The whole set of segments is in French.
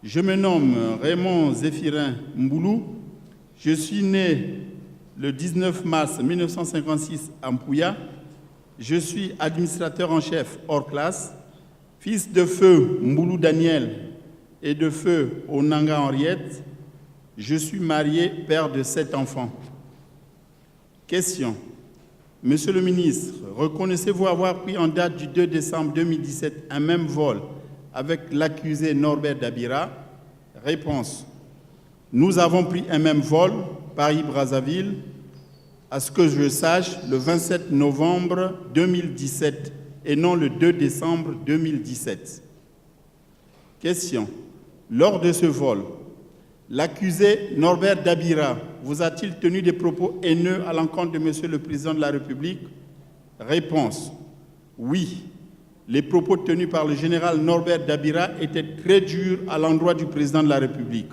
Je me nomme Raymond Zéphirin Mboulou. Je suis né le 19 mars 1956 à Mpouya. Je suis administrateur en chef hors classe, fils de feu Mboulou Daniel et de feu Onanga Henriette. Je suis marié, père de 7 enfants. Question. Monsieur le ministre, reconnaissez-vous avoir pris en date du 2 décembre 2017 un même vol avec l'accusé Norbert Dabira? Réponse. Nous avons pris un même vol, Paris-Brazzaville, à ce que je sache, le 27 novembre 2017 et non le 2 décembre 2017. Question. Lors de ce vol, l'accusé Norbert Dabira vous a-t-il tenu des propos haineux à l'encontre de Monsieur le Président de la République? Réponse. Oui. Les propos tenus par le général Norbert Dabira étaient très durs à l'endroit du Président de la République,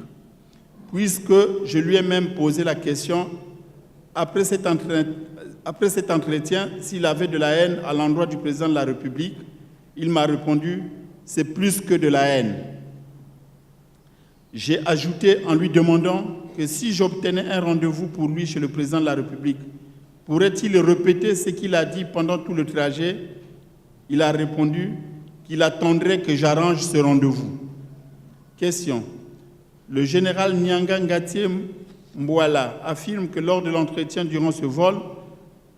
puisque je lui ai même posé la question après cet entretien s'il avait de la haine à l'endroit du Président de la République. Il m'a répondu « c'est plus que de la haine ». J'ai ajouté en lui demandant que si j'obtenais un rendez-vous pour lui chez le Président de la République, pourrait-il répéter ce qu'il a dit pendant tout le trajet? Il a répondu qu'il attendrait que j'arrange ce rendez-vous. Question. Le général Nyanga Ngatie Mbouala affirme que lors de l'entretien durant ce vol,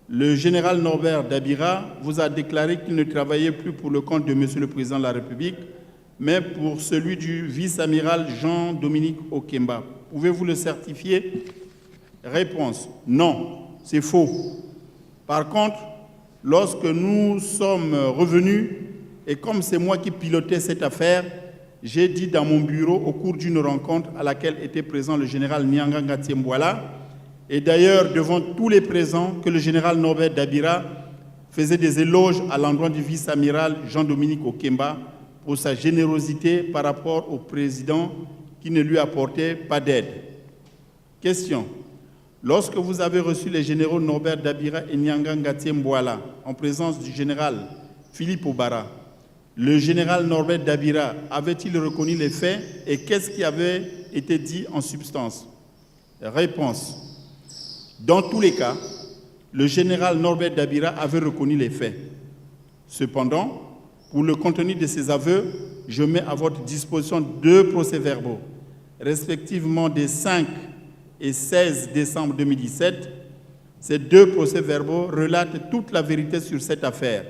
le général Norbert Dabira vous a déclaré qu'il ne travaillait plus pour le compte de Monsieur le Président de la République, mais pour celui du vice-amiral Jean-Dominique Okemba. Pouvez-vous le certifier? Réponse. Non, c'est faux. Par contre, lorsque nous sommes revenus, et comme c'est moi qui pilotais cette affaire, j'ai dit dans mon bureau au cours d'une rencontre à laquelle était présent le général Nyanga Ngatie Mbouala, et d'ailleurs devant tous les présents, que le général Norbert Dabira faisait des éloges à l'endroit du vice-amiral Jean-Dominique Okemba pour sa générosité par rapport au président qui ne lui apportait pas d'aide. Question. Lorsque vous avez reçu les généraux Norbert Dabira et Nyanga Ngatie Mbouala en présence du général Philippe Obara, le général Norbert Dabira avait-il reconnu les faits et qu'est-ce qui avait été dit en substance? Réponse. Dans tous les cas, le général Norbert Dabira avait reconnu les faits. Cependant, pour le contenu de ces aveux, je mets à votre disposition 2 procès-verbaux, respectivement des 5 et 16 décembre 2017. Ces 2 procès-verbaux relatent toute la vérité sur cette affaire.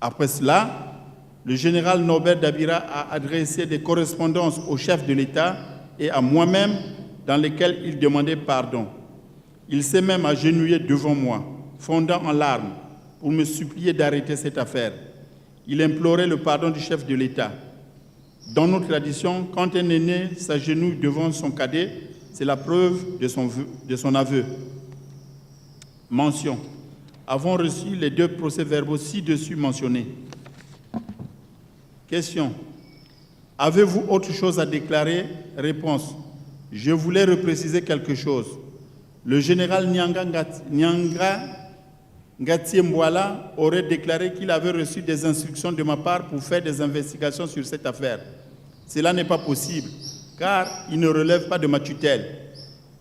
Après cela, le général Norbert Dabira a adressé des correspondances au chef de l'État et à moi-même dans lesquelles il demandait pardon. Il s'est même agenouillé devant moi, fondant en larmes, pour me supplier d'arrêter cette affaire. Il implorait le pardon du chef de l'État. Dans nos traditions, quand un aîné s'agenouille devant son cadet, c'est la preuve de son aveu. Mention. Avons reçu les 2 procès-verbaux ci-dessus mentionnés. Question. Avez-vous autre chose à déclarer? Réponse. Je voulais repréciser quelque chose. Le général Nyanga Ngatie Mbouala aurait déclaré qu'il avait reçu des instructions de ma part pour faire des investigations sur cette affaire. Cela n'est pas possible, car il ne relève pas de ma tutelle.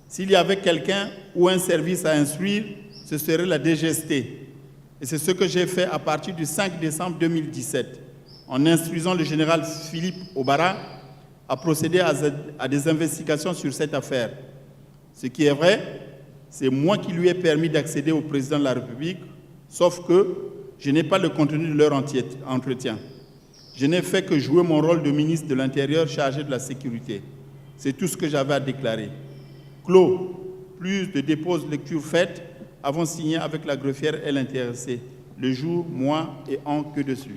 S'il y avait quelqu'un ou un service à instruire, ce serait la DGST. Et c'est ce que j'ai fait à partir du 5 décembre 2017, en instruisant le général Philippe Obara à procéder à des investigations sur cette affaire. Ce qui est vrai, c'est moi qui lui ai permis d'accéder au président de la République, sauf que je n'ai pas le contenu de leur entretien. Je n'ai fait que jouer mon rôle de ministre de l'Intérieur chargé de la sécurité. C'est tout ce que j'avais à déclarer. Clos. Plus de dépôts de lecture faites, avons signé avec la greffière et l'intéressé. Le jour, moi et en que dessus.